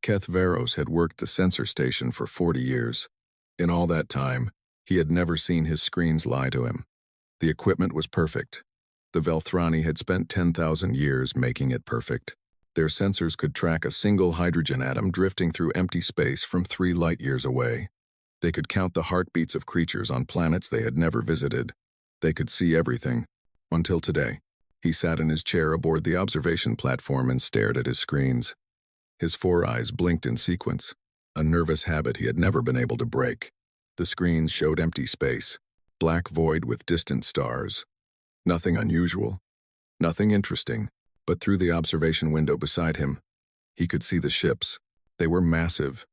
Keth Varos had worked the sensor station for 40 years. In all that time, he had never seen his screens lie to him. The equipment was perfect. The Velthrani had spent 10,000 years making it perfect. Their sensors could track a single hydrogen atom drifting through empty space from 3 light-years away. They could count the heartbeats of creatures on planets they had never visited. They could see everything. Until today. He sat in his chair aboard the observation platform and stared at his screens. His 4 eyes blinked in sequence, a nervous habit he had never been able to break. The screens showed empty space, black void with distant stars. Nothing unusual, nothing interesting, but through the observation window beside him, he could see the ships. They were massive.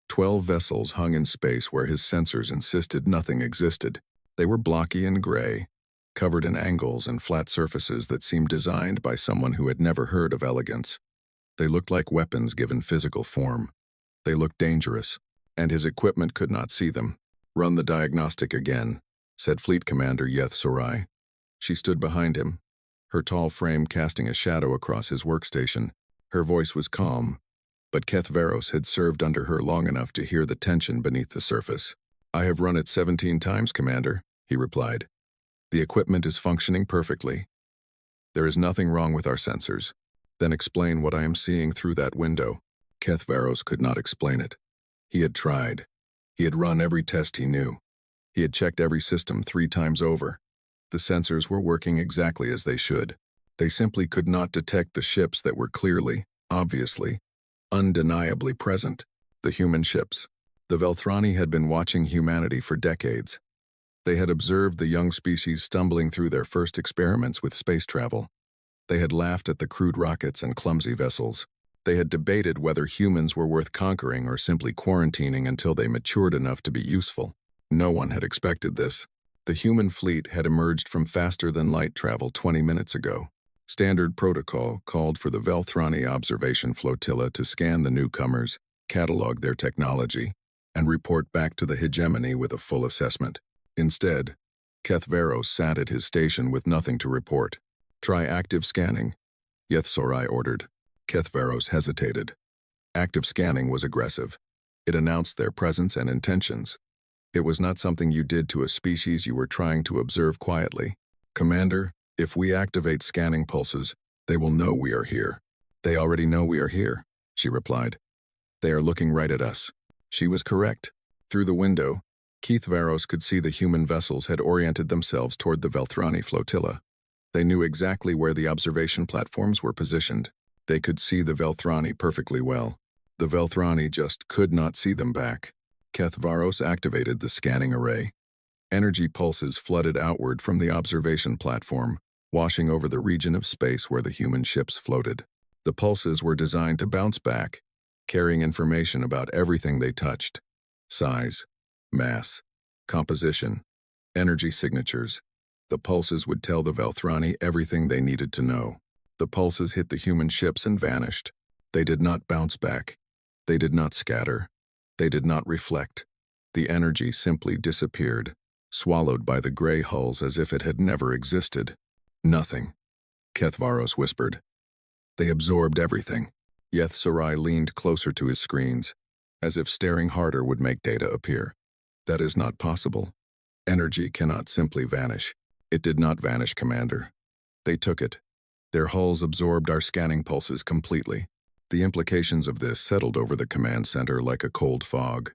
12 vessels hung in space where his sensors insisted nothing existed. They were blocky and gray, covered in angles and flat surfaces that seemed designed by someone who had never heard of elegance. They looked like weapons given physical form. They looked dangerous, and his equipment could not see them. "Run the diagnostic again," said Fleet Commander Yeth Sorai. She stood behind him, her tall frame casting a shadow across his workstation. Her voice was calm, but Keth Varos had served under her long enough to hear the tension beneath the surface. "I have run it 17 times, Commander," he replied. "The equipment is functioning perfectly. There is nothing wrong with our sensors." "Then explain what I am seeing through that window." Keth Varos could not explain it. He had tried. He had run every test he knew. He had checked every system 3 times over. The sensors were working exactly as they should. They simply could not detect the ships that were clearly, obviously, undeniably present. The human ships. The Velthrani had been watching humanity for decades. They had observed the young species stumbling through their first experiments with space travel. They had laughed at the crude rockets and clumsy vessels. They had debated whether humans were worth conquering or simply quarantining until they matured enough to be useful. No one had expected this. The human fleet had emerged from faster-than-light travel 20 minutes ago. Standard protocol called for the Velthrani observation flotilla to scan the newcomers, catalog their technology, and report back to the hegemony with a full assessment. Instead, Keth Varos sat at his station with nothing to report. "Try active scanning," Yeth Sorai ordered. Keth Varos hesitated. Active scanning was aggressive. It announced their presence and intentions. It was not something you did to a species you were trying to observe quietly. "Commander, if we activate scanning pulses, they will know we are here." "They already know we are here," she replied. "They are looking right at us." She was correct. Through the window, Keth Varos could see the human vessels had oriented themselves toward the Velthrani flotilla. They knew exactly where the observation platforms were positioned. They could see the Velthrani perfectly well. The Velthrani just could not see them back. Keth Varos activated the scanning array. Energy pulses flooded outward from the observation platform, washing over the region of space where the human ships floated. The pulses were designed to bounce back, carrying information about everything they touched: size, mass, composition, energy signatures. The pulses would tell the Velthrani everything they needed to know. The pulses hit the human ships and vanished. They did not bounce back. They did not scatter. They did not reflect. The energy simply disappeared, swallowed by the gray hulls as if it had never existed. "Nothing," Keth Varos whispered. "They absorbed everything." Yeth Sorai leaned closer to his screens, as if staring harder would make data appear. "That is not possible. Energy cannot simply vanish." "It did not vanish, Commander. They took it. Their hulls absorbed our scanning pulses completely." The implications of this settled over the command center like a cold fog.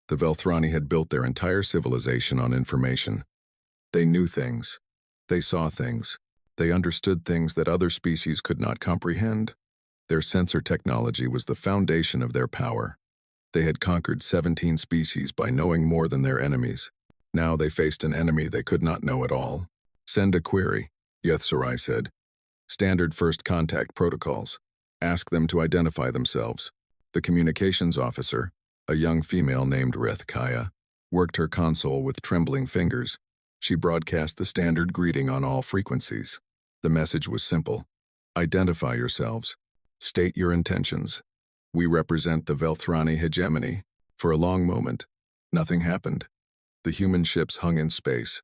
The Velthrani had built their entire civilization on information. They knew things. They saw things. They understood things that other species could not comprehend. Their sensor technology was the foundation of their power. They had conquered 17 species by knowing more than their enemies. Now they faced an enemy they could not know at all. "Send a query," Yeth Sorai said. "Standard first contact protocols. Ask them to identify themselves." The communications officer, a young female named Reth Kaya, worked her console with trembling fingers. She broadcast the standard greeting on all frequencies. The message was simple: "Identify yourselves. State your intentions. We represent the Velthrani hegemony." For a long moment, nothing happened. The human ships hung in space,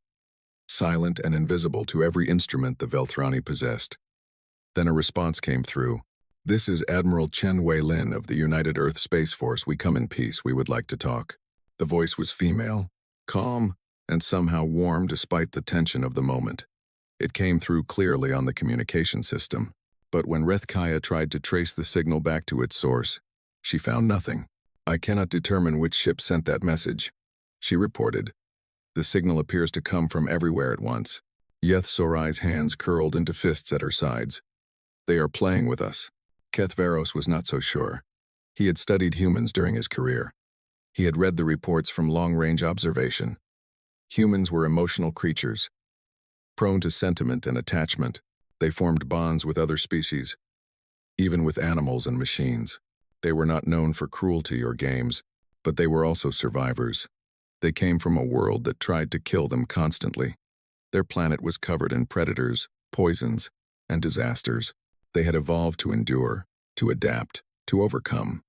silent and invisible to every instrument the Velthrani possessed. Then a response came through. This is Admiral Chen Wei-Lin of the United Earth Space Force. We come in peace. We would like to talk. The voice was female, calm, and somehow warm despite the tension of the moment. It came through clearly on the communication system. But when Rethkaya tried to trace the signal back to its source, she found nothing. I cannot determine which ship sent that message, she reported. The signal appears to come from everywhere at once. Yeth Sorai's hands curled into fists at her sides. They are playing with us. Kethvaros was not so sure. He had studied humans during his career. He had read the reports from long-range observation. Humans were emotional creatures. Prone to sentiment and attachment, they formed bonds with other species, even with animals and machines. They were not known for cruelty or games, but they were also survivors. They came from a world that tried to kill them constantly. Their planet was covered in predators, poisons, and disasters. They had evolved to endure, to adapt, to overcome.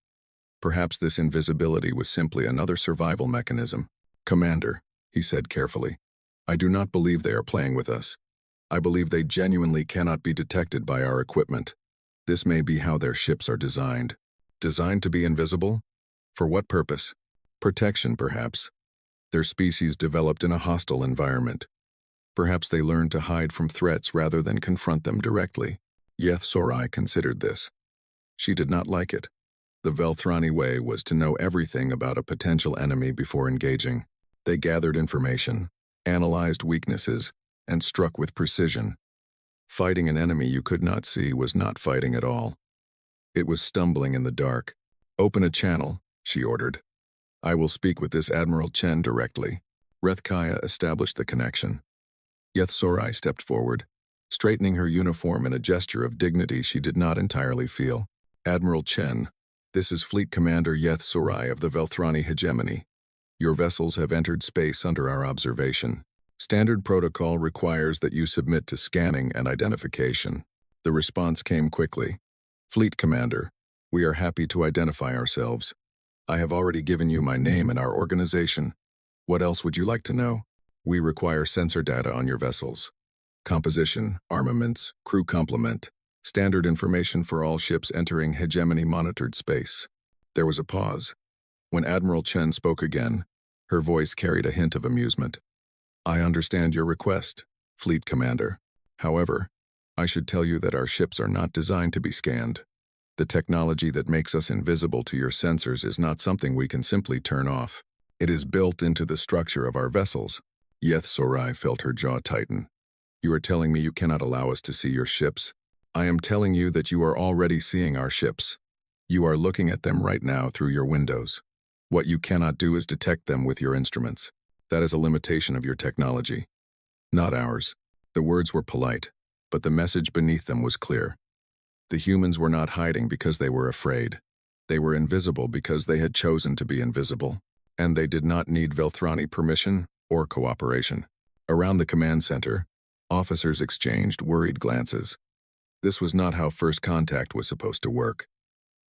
Perhaps this invisibility was simply another survival mechanism. Commander, he said carefully, I do not believe they are playing with us. I believe they genuinely cannot be detected by our equipment. This may be how their ships are designed. Designed to be invisible? For what purpose? Protection, perhaps. Their species developed in a hostile environment. Perhaps they learned to hide from threats rather than confront them directly. Yeth Sorai considered this. She did not like it. The Velthrani way was to know everything about a potential enemy before engaging. They gathered information, analyzed weaknesses, and struck with precision. Fighting an enemy you could not see was not fighting at all. It was stumbling in the dark. Open a channel, she ordered. I will speak with this Admiral Chen directly. Rethkaya established the connection. Yeth Sorai stepped forward, straightening her uniform in a gesture of dignity she did not entirely feel. Admiral Chen, this is Fleet Commander Yeth Sorai of the Velthrani hegemony. Your vessels have entered space under our observation. Standard protocol requires that you submit to scanning and identification. The response came quickly. Fleet Commander, we are happy to identify ourselves. I have already given you my name and our organization. What else would you like to know? We require sensor data on your vessels. Composition, armaments, crew complement, standard information for all ships entering hegemony-monitored space. There was a pause. When Admiral Chen spoke again, her voice carried a hint of amusement. I understand your request, Fleet Commander. However, I should tell you that our ships are not designed to be scanned. The technology that makes us invisible to your sensors is not something we can simply turn off. It is built into the structure of our vessels. Yeth Sorai felt her jaw tighten. You are telling me you cannot allow us to see your ships? I am telling you that you are already seeing our ships. You are looking at them right now through your windows. What you cannot do is detect them with your instruments. That is a limitation of your technology, not ours. The words were polite, but the message beneath them was clear. The humans were not hiding because they were afraid. They were invisible because they had chosen to be invisible, and they did not need Velthrani permission or cooperation. Around the command center, officers exchanged worried glances. This was not how first contact was supposed to work.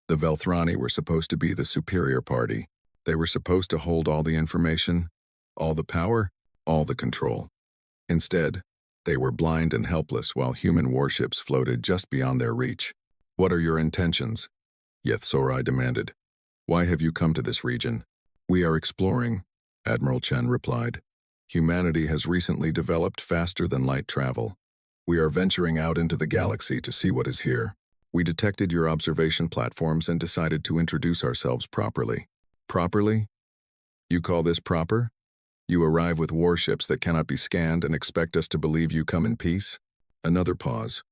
The Velthrani were supposed to be the superior party. They were supposed to hold all the information, all the power, all the control. Instead, they were blind and helpless while human warships floated just beyond their reach. What are your intentions? Yeth Sorai demanded. Why have you come to this region? We are exploring, Admiral Chen replied. Humanity has recently developed faster than light travel. We are venturing out into the galaxy to see what is here. We detected your observation platforms and decided to introduce ourselves properly. Properly? You call this proper? You arrive with warships that cannot be scanned and expect us to believe you come in peace? Another pause.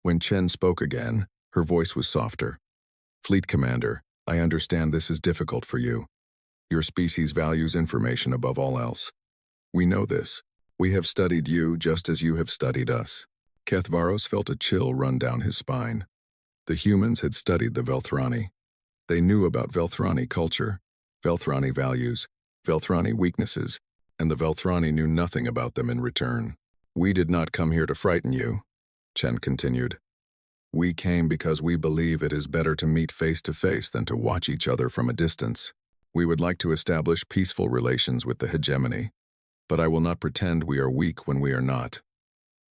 When Chen spoke again, her voice was softer. Fleet Commander, I understand this is difficult for you. Your species values information above all else. We know this. We have studied you just as you have studied us. Kethvaros felt a chill run down his spine. The humans had studied the Velthrani. They knew about Velthrani culture, Velthrani values, Velthrani weaknesses, and the Velthrani knew nothing about them in return. We did not come here to frighten you, Chen continued. We came because we believe it is better to meet face to face than to watch each other from a distance. We would like to establish peaceful relations with the hegemony, but I will not pretend we are weak when we are not.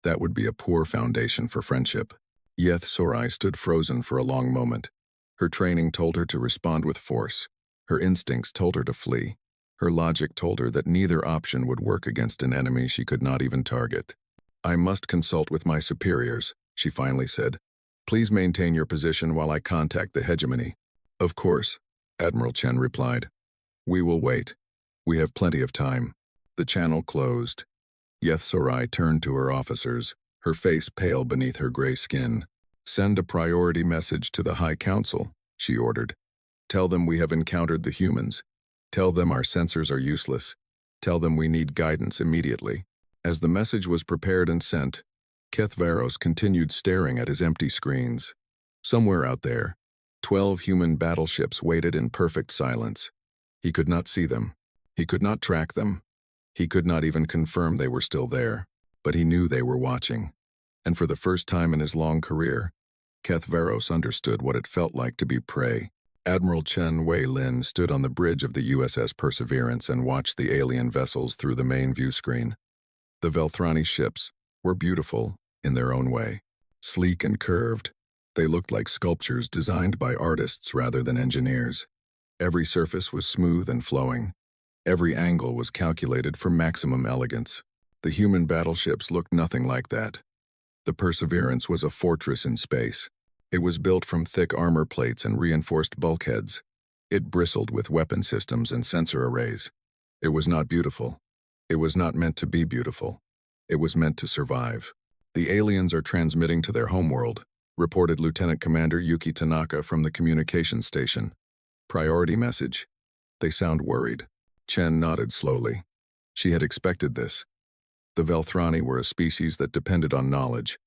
That would be a poor foundation for friendship. Yeth Sorai stood frozen for a long moment. Her training told her to respond with force. Her instincts told her to flee. Her logic told her that neither option would work against an enemy she could not even target. "I must consult with my superiors," she finally said. "Please maintain your position while I contact the hegemony." "Of course," Admiral Chen replied. "We will wait. We have plenty of time." The channel closed. Yeth Sorai turned to her officers, her face pale beneath her gray skin. "Send a priority message to the High Council," she ordered. "Tell them we have encountered the humans. Tell them our sensors are useless. Tell them we need guidance immediately." As the message was prepared and sent, Kethvaros continued staring at his empty screens. Somewhere out there, 12 human battleships waited in perfect silence. He could not see them. He could not track them. He could not even confirm they were still there, but he knew they were watching. And for the first time in his long career, Kethvaros understood what it felt like to be prey. Admiral Chen Wei-Lin stood on the bridge of the USS Perseverance and watched the alien vessels through the main view screen. The Velthrani ships were beautiful in their own way. Sleek and curved, they looked like sculptures designed by artists rather than engineers. Every surface was smooth and flowing. Every angle was calculated for maximum elegance. The human battleships looked nothing like that. The Perseverance was a fortress in space. It was built from thick armor plates and reinforced bulkheads. It bristled with weapon systems and sensor arrays. It was not beautiful. It was not meant to be beautiful. It was meant to survive. "The aliens are transmitting to their homeworld," reported Lieutenant Commander Yuki Tanaka from the communications station. "Priority message." "They sound worried." Chen nodded slowly. She had expected this. The Velthrani were a species that depended on knowledge.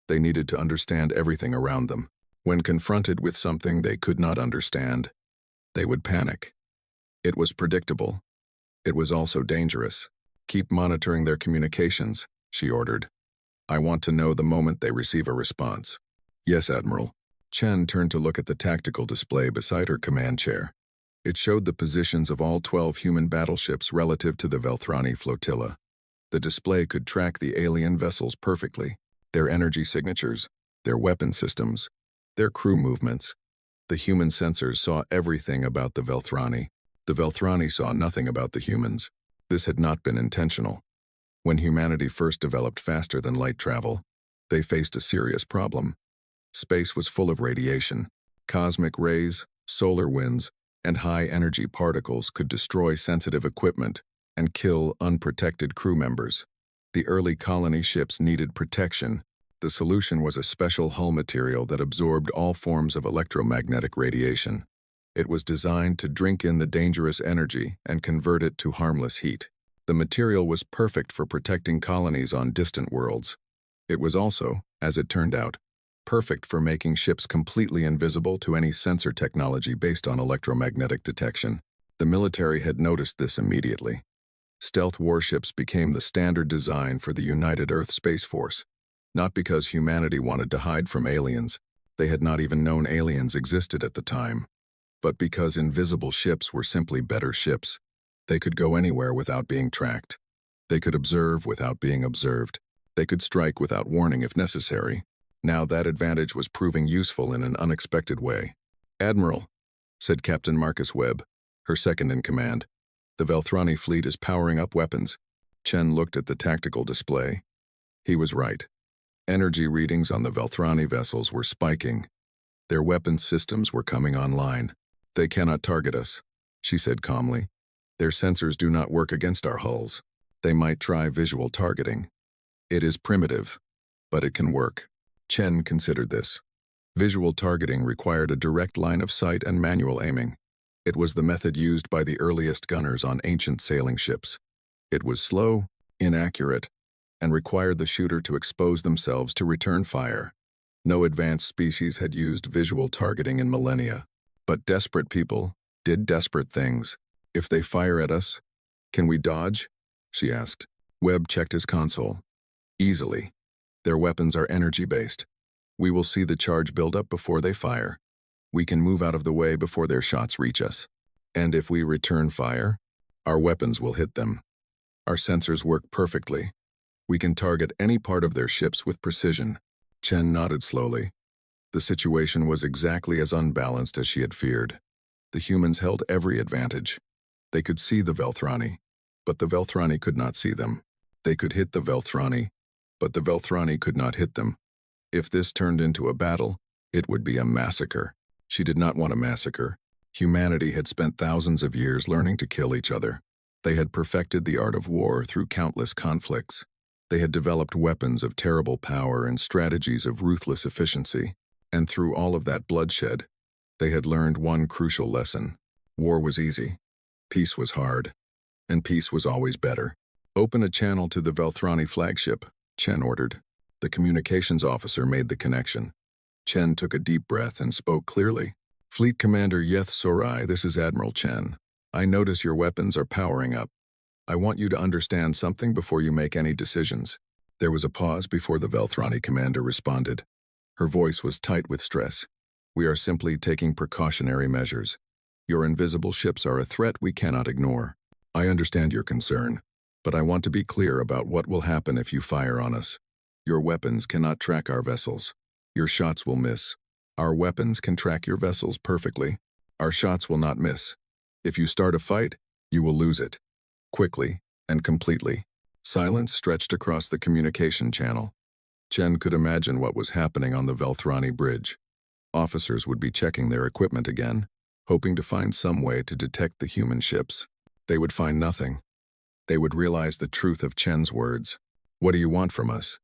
They needed to understand everything around them. When confronted with something they could not understand, they would panic. It was predictable. It was also dangerous. "Keep monitoring their communications," she ordered. "I want to know the moment they receive a response." "Yes, Admiral." Chen turned to look at the tactical display beside her command chair. It showed the positions of all 12 human battleships relative to the Velthrani flotilla. The display could track the alien vessels perfectly, their energy signatures, their weapon systems, their crew movements. The human sensors saw everything about the Velthrani. The Velthrani saw nothing about the humans. This had not been intentional. When humanity first developed faster than light travel, they faced a serious problem. Space was full of radiation. Cosmic rays, solar winds, and high-energy particles could destroy sensitive equipment and kill unprotected crew members. The early colony ships needed protection. The solution was a special hull material that absorbed all forms of electromagnetic radiation. It was designed to drink in the dangerous energy and convert it to harmless heat. The material was perfect for protecting colonies on distant worlds. It was also, as it turned out, perfect for making ships completely invisible to any sensor technology based on electromagnetic detection. The military had noticed this immediately. Stealth warships became the standard design for the United Earth Space Force. Not because humanity wanted to hide from aliens, they had not even known aliens existed at the time, but because invisible ships were simply better ships. They could go anywhere without being tracked. They could observe without being observed. They could strike without warning if necessary. Now that advantage was proving useful in an unexpected way. "Admiral," said Captain Marcus Webb, her second in command, "the Velthrani fleet is powering up weapons." Chen looked at the tactical display. He was right. Energy readings on the Velthrani vessels were spiking. Their weapons systems were coming online. "They cannot target us," she said calmly. "Their sensors do not work against our hulls. They might try visual targeting. It is primitive, but it can work." Chen considered this. Visual targeting required a direct line of sight and manual aiming. It was the method used by the earliest gunners on ancient sailing ships. It was slow, inaccurate, and required the shooter to expose themselves to return fire. No advanced species had used visual targeting in millennia. But desperate people did desperate things. "If they fire at us, can we dodge?" she asked. Webb checked his console. "Easily. Their weapons are energy-based. We will see the charge build up before they fire. We can move out of the way before their shots reach us. And if we return fire, our weapons will hit them. Our sensors work perfectly. We can target any part of their ships with precision." Chen nodded slowly. The situation was exactly as unbalanced as she had feared. The humans held every advantage. They could see the Velthrani, but the Velthrani could not see them. They could hit the Velthrani, but the Velthrani could not hit them. If this turned into a battle, it would be a massacre. She did not want a massacre. Humanity had spent thousands of years learning to kill each other. They had perfected the art of war through countless conflicts. They had developed weapons of terrible power and strategies of ruthless efficiency. And through all of that bloodshed, they had learned one crucial lesson. War was easy. Peace was hard. And peace was always better. "Open a channel to the Velthrani flagship," Chen ordered. The communications officer made the connection. Chen took a deep breath and spoke clearly. "Fleet Commander Yeth Sorai, this is Admiral Chen. I notice your weapons are powering up. I want you to understand something before you make any decisions." There was a pause before the Velthrani commander responded. Her voice was tight with stress. "We are simply taking precautionary measures. Your invisible ships are a threat we cannot ignore. I understand your concern, but I want to be clear about what will happen if you fire on us. Your weapons cannot track our vessels. Your shots will miss. Our weapons can track your vessels perfectly. Our shots will not miss. If you start a fight, you will lose it. Quickly and completely." Silence stretched across the communication channel. Chen could imagine what was happening on the Velthrani bridge. Officers would be checking their equipment again, hoping to find some way to detect the human ships. They would find nothing. They would realize the truth of Chen's words. "What do you want from us?"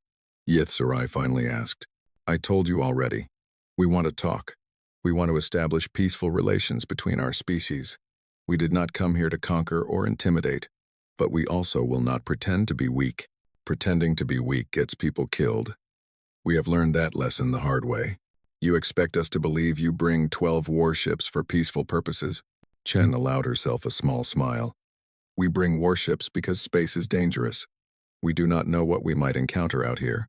Yeth Sarai finally asked. "I told you already. We want to talk. We want to establish peaceful relations between our species. We did not come here to conquer or intimidate, but we also will not pretend to be weak. Pretending to be weak gets people killed. We have learned that lesson the hard way. You expect us to believe you bring 12 warships for peaceful purposes?" Chen allowed herself a small smile. "We bring warships because space is dangerous. We do not know what we might encounter out here.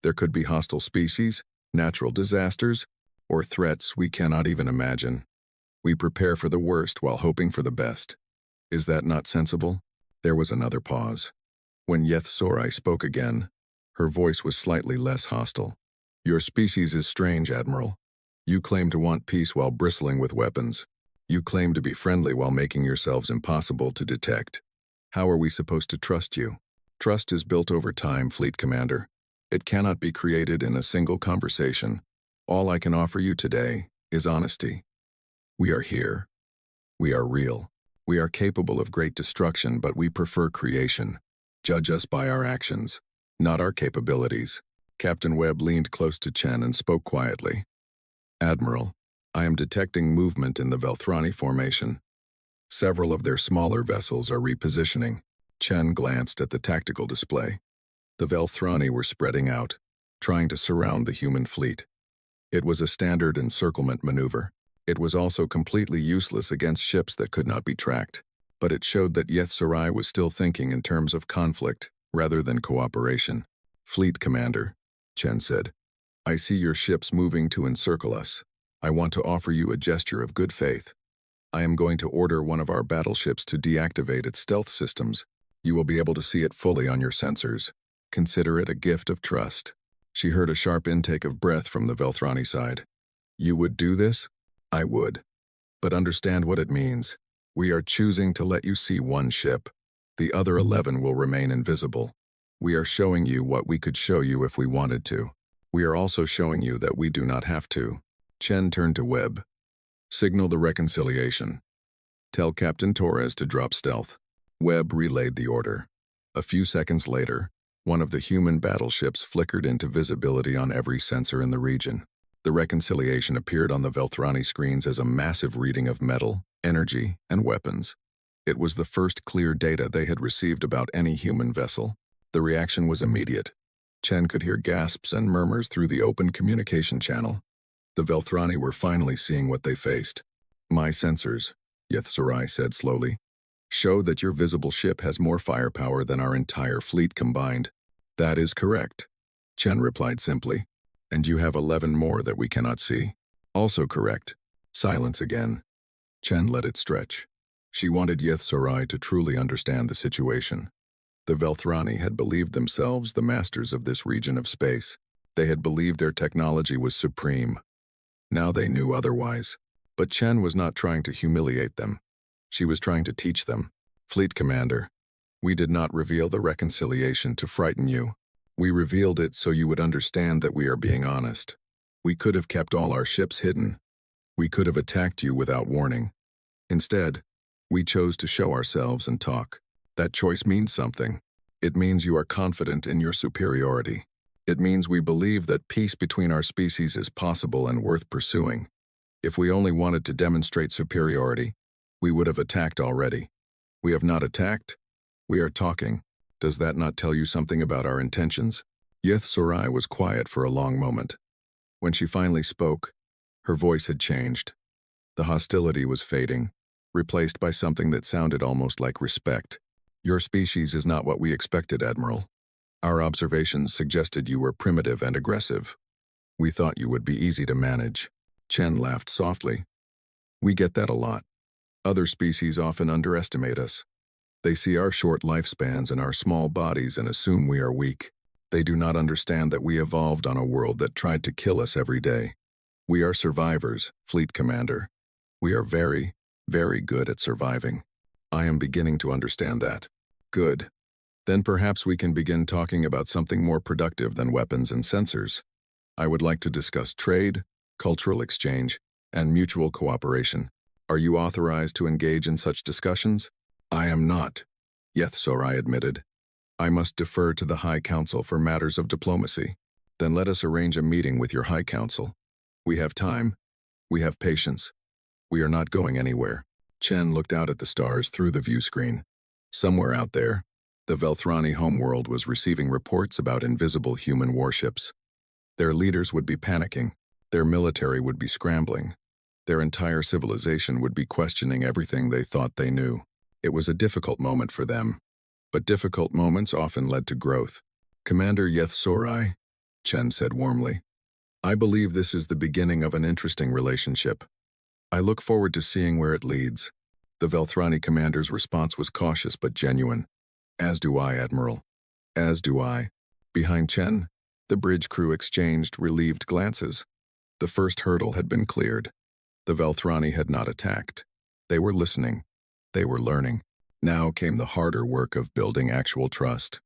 There could be hostile species, natural disasters, or threats we cannot even imagine. We prepare for the worst while hoping for the best. Is that not sensible?" There was another pause. When Yeth Sorai spoke again, her voice was slightly less hostile. "Your species is strange, Admiral. You claim to want peace while bristling with weapons. You claim to be friendly while making yourselves impossible to detect. How are we supposed to trust you? Trust is built over time, Fleet Commander. It cannot be created in a single conversation. All I can offer you today is honesty. We are here. We are real. We are capable of great destruction, but we prefer creation. Judge us by our actions, not our capabilities." Captain Webb leaned close to Chen and spoke quietly. "Admiral, I am detecting movement in the Velthrani formation. Several of their smaller vessels are repositioning." Chen glanced at the tactical display. The Velthrani were spreading out, trying to surround the human fleet. It was a standard encirclement maneuver. It was also completely useless against ships that could not be tracked, but it showed that Yeth Sarai was still thinking in terms of conflict rather than cooperation. "Fleet Commander," Chen said, "I see your ships moving to encircle us. I want to offer you a gesture of good faith. I am going to order one of our battleships to deactivate its stealth systems. You will be able to see it fully on your sensors. Consider it a gift of trust." She heard a sharp intake of breath from the Velthrani side. "You would do this?" "I would. But understand what it means. We are choosing to let you see one ship. The other 11 will remain invisible. We are showing you what we could show you if we wanted to. We are also showing you that we do not have to." Chen turned to Webb. "Signal the reconciliation. Tell Captain Torres to drop stealth." Webb relayed the order. A few seconds later, one of the human battleships flickered into visibility on every sensor in the region. The reconciliation appeared on the Velthrani screens as a massive reading of metal, energy, and weapons. It was the first clear data they had received about any human vessel. The reaction was immediate. Chen could hear gasps and murmurs through the open communication channel. The Velthrani were finally seeing what they faced. "My sensors," Yeth Sarai said slowly, "show that your visible ship has more firepower than our entire fleet combined." "That is correct," Chen replied simply. "And you have 11 more that we cannot see." "Also correct." Silence again. Chen let it stretch. She wanted Yeth Sarai to truly understand the situation. The Velthrani had believed themselves the masters of this region of space. They had believed their technology was supreme, Now they knew otherwise. But Chen was not trying to humiliate them. She was trying to teach them. Fleet Commander, we did not reveal the reconciliation to frighten you. We revealed it so you would understand that we are being honest. We could have kept all our ships hidden. We could have attacked you without warning. Instead, we chose to show ourselves and talk. That choice means something. It means you are confident in your superiority. It means we believe that peace between our species is possible and worth pursuing. If we only wanted to demonstrate superiority, we would have attacked already. We have not attacked. We are talking. Does that not tell you something about our intentions? HFY was quiet for a long moment. When she finally spoke, her voice had changed. The hostility was fading, replaced by something that sounded almost like respect. Your species is not what we expected, Admiral. Our observations suggested you were primitive and aggressive. We thought you would be easy to manage. Chen laughed softly. We get that a lot. Other species often underestimate us. They see our short lifespans and our small bodies and assume we are weak. They do not understand that we evolved on a world that tried to kill us every day. We are survivors, Fleet Commander. We are very, very good at surviving. I am beginning to understand that. Good. Then perhaps we can begin talking about something more productive than weapons and sensors. I would like to discuss trade, cultural exchange, and mutual cooperation. Are you authorized to engage in such discussions? I am not, HFY admitted. I must defer to the High Council for matters of diplomacy. Then let us arrange a meeting with your High Council. We have time. We have patience. We are not going anywhere. Chen looked out at the stars through the view screen. Somewhere out there, the Velthrani homeworld was receiving reports about invisible human warships. Their leaders would be panicking. Their military would be scrambling. Their entire civilization would be questioning everything they thought they knew. It was a difficult moment for them. But difficult moments often led to growth. Commander HFY, Chen said warmly. I believe this is the beginning of an interesting relationship. I look forward to seeing where it leads. The Velthrani commander's response was cautious but genuine. As do I, Admiral. As do I. Behind Chen, the bridge crew exchanged relieved glances. The first hurdle had been cleared. The Velthrani had not attacked. They were listening. They were learning. Now came the harder work of building actual trust.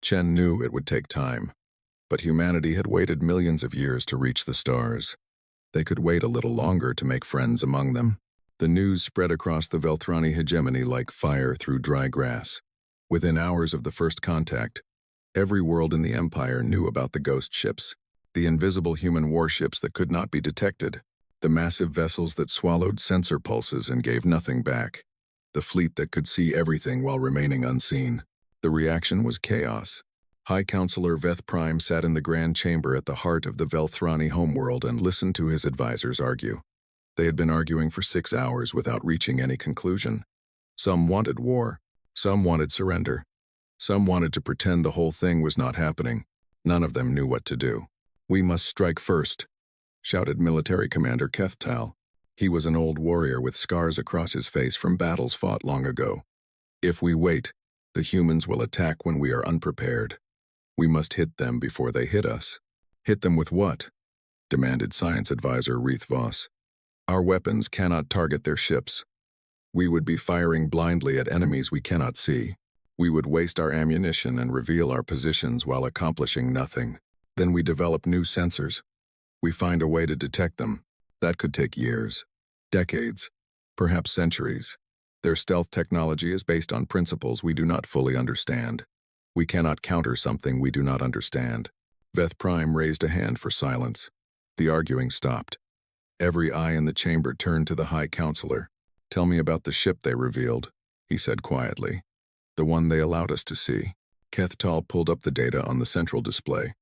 Chen knew it would take time. But humanity had waited millions of years to reach the stars. They could wait a little longer to make friends among them. The news spread across the Velthrani hegemony like fire through dry grass. Within hours of the first contact, every world in the Empire knew about the ghost ships, the invisible human warships that could not be detected, the massive vessels that swallowed sensor pulses and gave nothing back, the fleet that could see everything while remaining unseen. The reaction was chaos. High Counselor Veth Prime sat in the Grand Chamber at the heart of the Velthrani homeworld and listened to his advisors argue. They had been arguing for 6 hours without reaching any conclusion. Some wanted war. Some wanted surrender. Some wanted to pretend the whole thing was not happening. None of them knew what to do. We must strike first, shouted Military Commander Kethtal. He was an old warrior with scars across his face from battles fought long ago. If we wait, the humans will attack when we are unprepared. We must hit them before they hit us. Hit them with what? Demanded Science Advisor Reith Voss. Our weapons cannot target their ships. We would be firing blindly at enemies we cannot see. We would waste our ammunition and reveal our positions while accomplishing nothing. Then we develop new sensors. We find a way to detect them. That could take years, decades, perhaps centuries. Their stealth technology is based on principles we do not fully understand. We cannot counter something we do not understand. Veth Prime raised a hand for silence. The arguing stopped. Every eye in the chamber turned to the High Counselor. Tell me about the ship they revealed, he said quietly. The one they allowed us to see. Kethtal pulled up the data on the central display.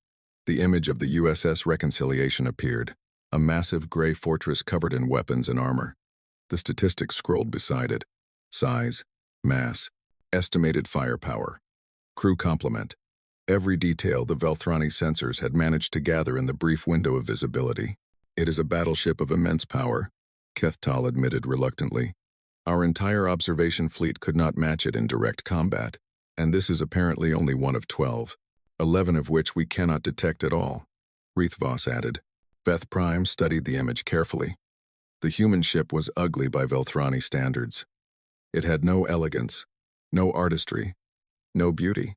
The image of the USS Reconciliation appeared, a massive gray fortress covered in weapons and armor. The statistics scrolled beside it. Size, mass, estimated firepower, crew complement. Every detail the Velthrani sensors had managed to gather in the brief window of visibility. It is a battleship of immense power, Kethtal admitted reluctantly. Our entire observation fleet could not match it in direct combat, and this is apparently only one of 12, 11 of which we cannot detect at all, Reith Voss added. Veth Prime studied the image carefully. The human ship was ugly by Velthrani standards. It had no elegance, no artistry, no beauty.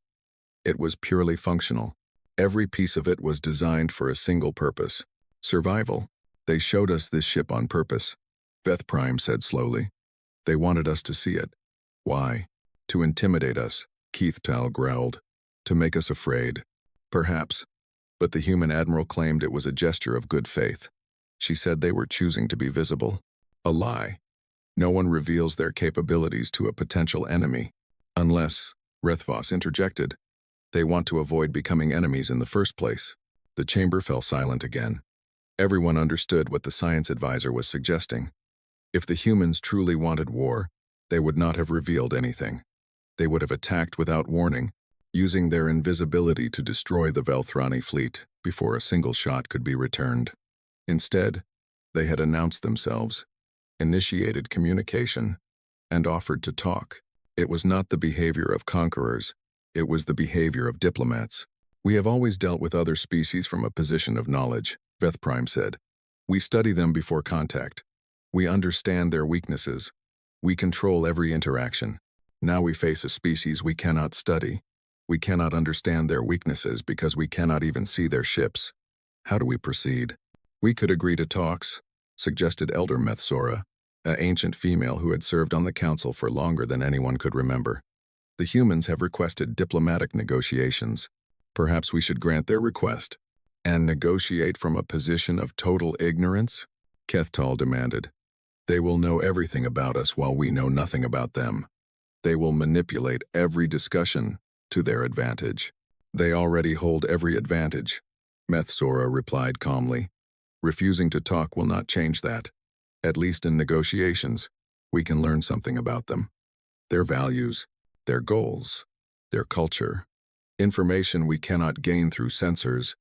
It was purely functional. Every piece of it was designed for a single purpose: survival. They showed us this ship on purpose, Veth Prime said slowly. They wanted us to see it. Why? To intimidate us, Keith Tal growled. To make us afraid. Perhaps. But the human admiral claimed it was a gesture of good faith. She said they were choosing to be visible. A lie. No one reveals their capabilities to a potential enemy. Unless, Rethvos interjected, they want to avoid becoming enemies in the first place. The chamber fell silent again. Everyone understood what the science advisor was suggesting. If the humans truly wanted war, they would not have revealed anything. They would have attacked without warning, using their invisibility to destroy the Velthrani fleet before a single shot could be returned. Instead, they had announced themselves, initiated communication, and offered to talk. It was not the behavior of conquerors, it was the behavior of diplomats. We have always dealt with other species from a position of knowledge, Veth Prime said. We study them before contact. We understand their weaknesses. We control every interaction. Now we face a species we cannot study. We cannot understand their weaknesses because we cannot even see their ships. How do we proceed? We could agree to talks, suggested Elder Methsora, an ancient female who had served on the council for longer than anyone could remember. The humans have requested diplomatic negotiations. Perhaps we should grant their request and negotiate from a position of total ignorance? Kethtal demanded. They will know everything about us while we know nothing about them. They will manipulate every discussion to their advantage. They already hold every advantage, Methsora replied calmly. Refusing to talk will not change that. At least in negotiations, we can learn something about them. Their values, their goals, their culture. Information we cannot gain through sensors,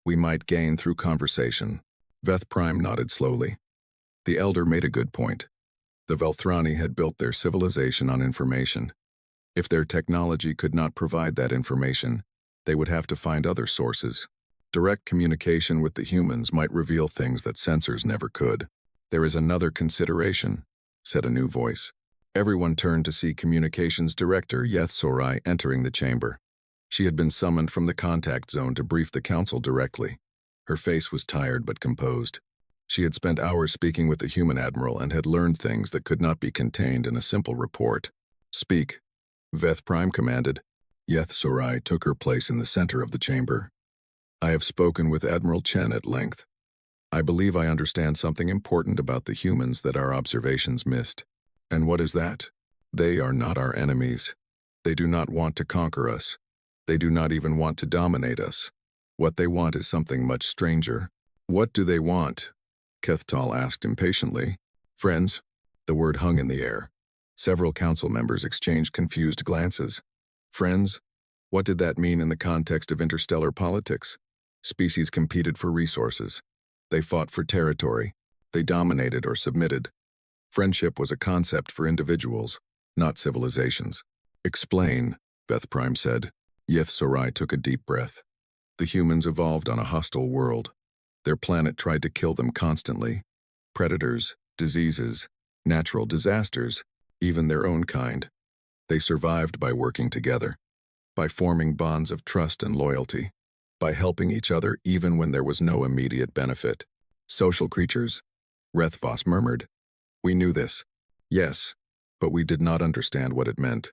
we might gain through conversation. Veth Prime nodded slowly. The elder made a good point. The Velthrani had built their civilization on information. If their technology could not provide that information, they would have to find other sources. Direct communication with the humans might reveal things that sensors never could. There is another consideration, said a new voice. Everyone turned to see Communications Director Yeth Sorai entering the chamber. She had been summoned from the contact zone to brief the council directly. Her face was tired but composed. She had spent hours speaking with the human admiral and had learned things that could not be contained in a simple report. Speak, Veth Prime commanded. Yeth Sorai took her place in the center of the chamber. I have spoken with Admiral Chen at length. I believe I understand something important about the humans that our observations missed. And what is that? They are not our enemies. They do not want to conquer us. They do not even want to dominate us. What they want is something much stranger. What do they want? Kethtal asked impatiently. Friends? The word hung in the air. Several council members exchanged confused glances. Friends? What did that mean in the context of interstellar politics? Species competed for resources. They fought for territory. They dominated or submitted. Friendship was a concept for individuals, not civilizations. Explain, Veth Prime said. Yeth Sorai took a deep breath. The humans evolved on a hostile world. Their planet tried to kill them constantly. Predators, diseases, natural disasters, even their own kind. They survived by working together, by forming bonds of trust and loyalty, by helping each other even when there was no immediate benefit. Social creatures? Rethvos murmured. We knew this. Yes, but we did not understand what it meant.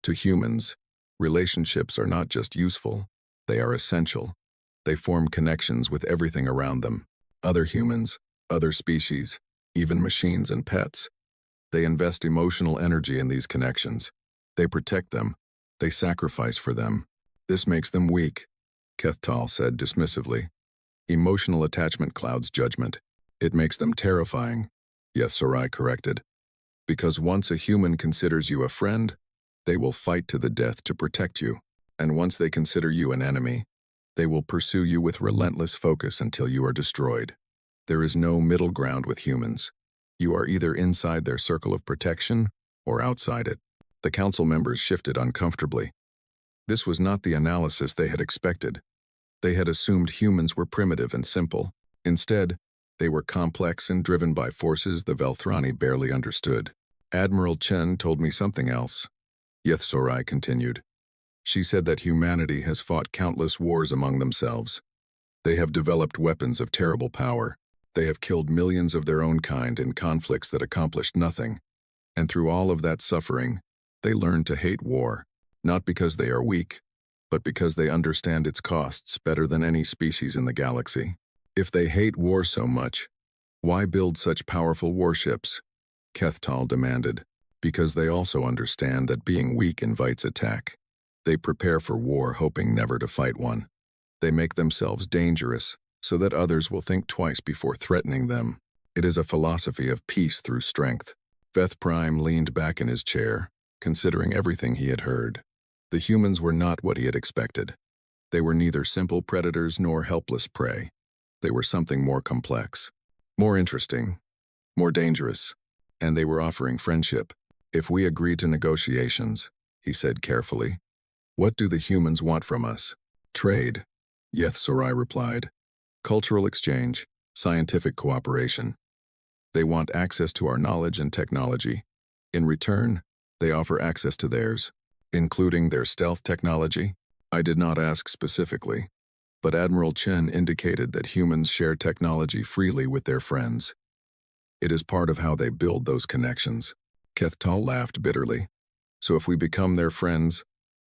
To humans, relationships are not just useful, they are essential. They form connections with everything around them. Other humans, other species, even machines and pets. They invest emotional energy in these connections. They protect them. They sacrifice for them. This makes them weak, Kethtal said dismissively. Emotional attachment clouds judgment. It makes them terrifying, Yeth Sorai corrected. Because once a human considers you a friend, they will fight to the death to protect you. And once they consider you an enemy, they will pursue you with relentless focus until you are destroyed. There is no middle ground with humans. You are either inside their circle of protection or outside it. The council members shifted uncomfortably. This was not the analysis they had expected. They had assumed humans were primitive and simple. Instead, they were complex and driven by forces the Velthrani barely understood. Admiral Chen told me something else. Yethsorai continued. She said that humanity has fought countless wars among themselves. They have developed weapons of terrible power. They have killed millions of their own kind in conflicts that accomplished nothing. And through all of that suffering, they learned to hate war, not because they are weak, but because they understand its costs better than any species in the galaxy. If they hate war so much, why build such powerful warships? Kethtal demanded. Because they also understand that being weak invites attack. They prepare for war hoping never to fight one. They make themselves dangerous so that others will think twice before threatening them. It is a philosophy of peace through strength. Veth Prime leaned back in his chair, considering everything he had heard. The humans were not what he had expected. They were neither simple predators nor helpless prey. They were something more complex, more interesting, more dangerous, and they were offering friendship. If we agree to negotiations, he said carefully, what do the humans want from us? Trade, Yethsorai replied. Cultural exchange, scientific cooperation. They want access to our knowledge and technology. In return, they offer access to theirs, including their stealth technology. I did not ask specifically, but Admiral Chen indicated that humans share technology freely with their friends. It is part of how they build those connections. Kethtal laughed bitterly. So if we become their friends,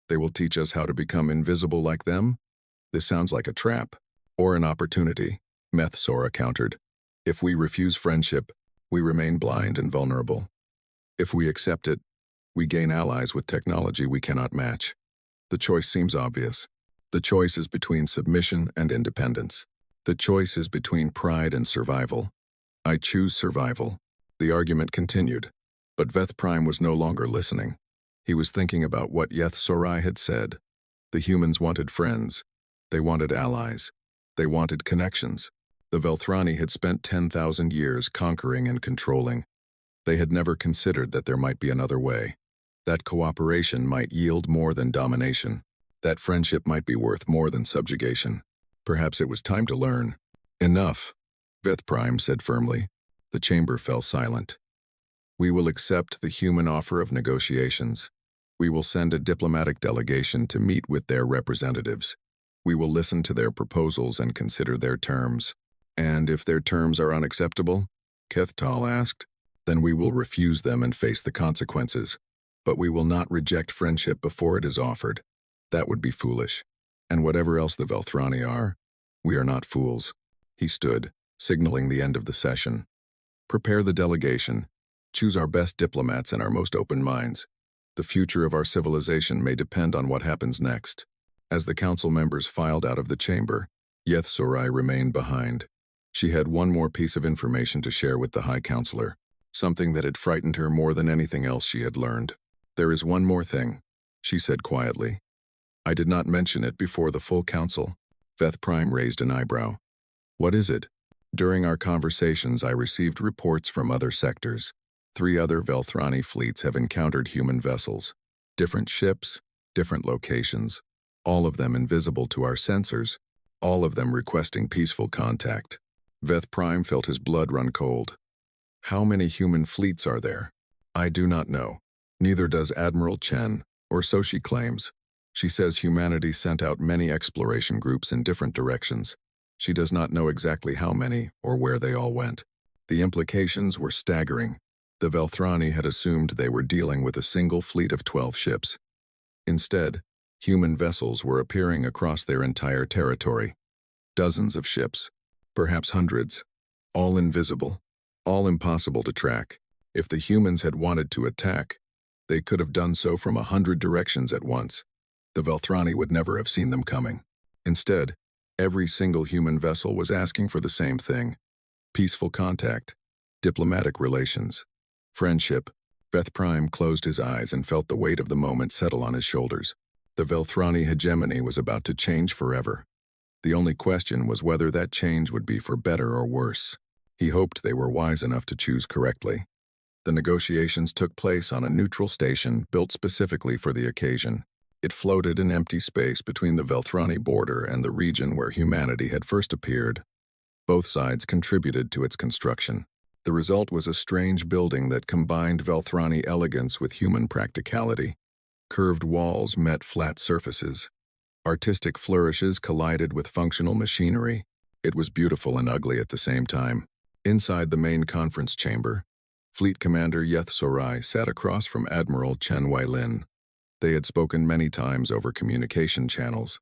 they will teach us how to become invisible like them? This sounds like a trap. Or an opportunity, Methsora countered. If we refuse friendship, we remain blind and vulnerable. If we accept it, we gain allies with technology we cannot match. The choice seems obvious. The choice is between submission and independence. The choice is between pride and survival. I choose survival. The argument continued, but Veth Prime was no longer listening. He was thinking about what Yethsorai had said. The humans wanted friends. They wanted allies. They wanted connections. The Velthrani had spent 10,000 years conquering and controlling. They had never considered that there might be another way. That cooperation might yield more than domination. That friendship might be worth more than subjugation. Perhaps it was time to learn. Enough, Veth Prime said firmly. The chamber fell silent. We will accept the human offer of negotiations. We will send a diplomatic delegation to meet with their representatives. We will listen to their proposals and consider their terms. And if their terms are unacceptable, Kethtal asked, then we will refuse them and face the consequences. But we will not reject friendship before it is offered. That would be foolish. And whatever else the Velthrani are, we are not fools. He stood, signaling the end of the session. Prepare the delegation. Choose our best diplomats and our most open minds. The future of our civilization may depend on what happens next. As the council members filed out of the chamber, Yethsorai remained behind. She had one more piece of information to share with the High Counselor, something that had frightened her more than anything else she had learned. There is one more thing, she said quietly. I did not mention it before the full council. Veth Prime raised an eyebrow. What is it? During our conversations, I received reports from other sectors. 3 other Velthrani fleets have encountered human vessels. Different ships, different locations. All of them invisible to our sensors, all of them requesting peaceful contact. Veth Prime felt his blood run cold. How many human fleets are there? I do not know. Neither does Admiral Chen, or so she claims. She says humanity sent out many exploration groups in different directions. She does not know exactly how many or where they all went. The implications were staggering. The Velthrani had assumed they were dealing with a single fleet of 12 ships. Instead, human vessels were appearing across their entire territory. Dozens of ships, perhaps hundreds, all invisible, all impossible to track. If the humans had wanted to attack, they could have done so from 100 directions at once. The Velthrani would never have seen them coming. Instead, every single human vessel was asking for the same thing: peaceful contact, diplomatic relations, friendship. Veth Prime closed his eyes and felt the weight of the moment settle on his shoulders. The Velthrani hegemony was about to change forever. The only question was whether that change would be for better or worse. He hoped they were wise enough to choose correctly. The negotiations took place on a neutral station built specifically for the occasion. It floated in empty space between the Velthrani border and the region where humanity had first appeared. Both sides contributed to its construction. The result was a strange building that combined Velthrani elegance with human practicality. Curved walls met flat surfaces. Artistic flourishes collided with functional machinery. It was beautiful and ugly at the same time. Inside the main conference chamber, Fleet Commander Yeth Sorai sat across from Admiral Chen Weilin. They had spoken many times over communication channels.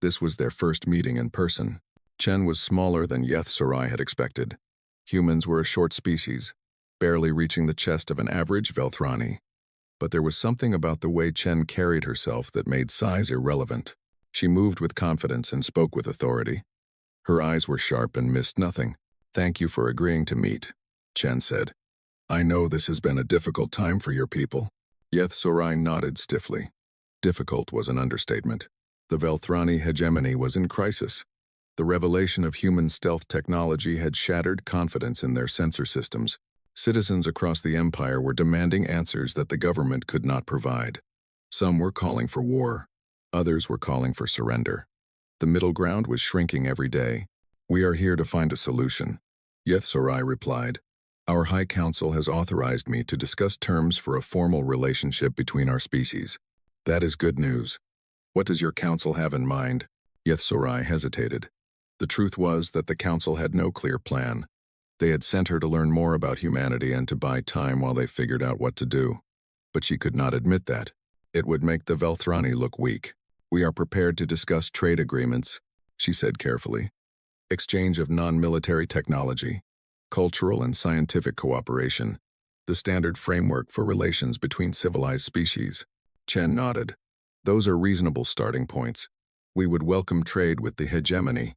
This was their first meeting in person. Chen was smaller than Yeth Sorai had expected. Humans were a short species, barely reaching the chest of an average Velthrani. But there was something about the way Chen carried herself that made size irrelevant. She moved with confidence and spoke with authority. Her eyes were sharp and missed nothing. "Thank you for agreeing to meet," Chen said. "I know this has been a difficult time for your people." Yeth Sorai nodded stiffly. Difficult was an understatement. The Velthrani hegemony was in crisis. The revelation of human stealth technology had shattered confidence in their sensor systems. Citizens across the empire were demanding answers that the government could not provide. Some were calling for war. Others were calling for surrender. The middle ground was shrinking every day. "We are here to find a solution," Yeth Sorai replied. "Our High Council has authorized me to discuss terms for a formal relationship between our species. That is good news. What does your council have in mind?" Yeth Sorai hesitated. The truth was that the council had no clear plan. They had sent her to learn more about humanity and to buy time while they figured out what to do. But she could not admit that. It would make the Velthrani look weak. "We are prepared to discuss trade agreements," she said carefully. "Exchange of non-military technology, cultural and scientific cooperation, the standard framework for relations between civilized species." Chen nodded. "Those are reasonable starting points. We would welcome trade with the hegemony.